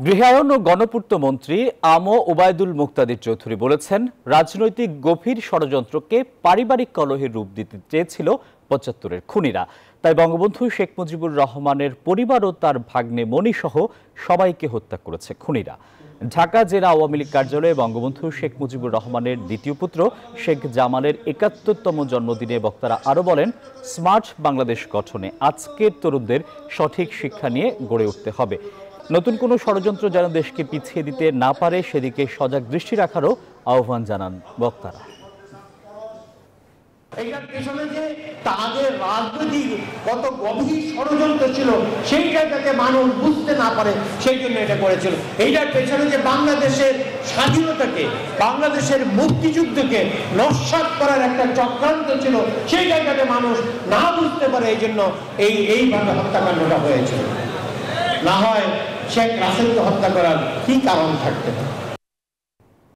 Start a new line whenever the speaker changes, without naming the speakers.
গৃহায়ন ও গণপূর্ত মন্ত্রী ওবায়দুল মুক্তাদির চৌধুরী বলেছেন, রাজনৈতিক গভীর ষড়যন্ত্রকে পারিবারিক কলহের রূপ দিতে চেয়েছিল ৭৫-এর খুনিরা। তাই বঙ্গবন্ধু শেখ মুজিবুর রহমানের পরিবার ও তার ভাগ্নে মনি সহ সবাইকে হত্যা করেছে খুনিরা। ঢাকা জেলা আওয়ামী লীগ কার্যালয়ে বঙ্গবন্ধু শেখ মুজিবুর রহমানের দ্বিতীয় পুত্র শেখ জামালের ৭১তম জন্মদিনে বক্তারা আরও বলেন, স্মার্ট বাংলাদেশ গঠনে আজকের তরুণদের সঠিক শিক্ষা নিয়ে গড়ে উঠতে হবে। নতুন কোনো ষড়যন্ত্র যেন দেশকে পিছিয়ে দিতে না পারে সেদিকে সজাগ দৃষ্টি রাখারও আহ্বান জানান বক্তারা।
এইটার পেছনে যে তাদের রাজনৈতিক কত গভীর ষড়যন্ত্র ছিল সেইটা যাতে মানুষ বুঝতে না পারে সেই জন্য এটা করেছিল। এইটার পেছনে যে বাংলাদেশের স্বাধীনতাকে, বাংলাদেশের মুক্তিযুদ্ধকে নস্যাৎ করার একটা চক্রান্ত ছিল সেইটা যাতে মানুষ না বুঝতে পারে এই জন্য এইভাবে হত্যাকাণ্ডটা হয়েছিল। না হয় শেখ রাসেলকে হত্যা করার কি কারণ থাকতে পারে?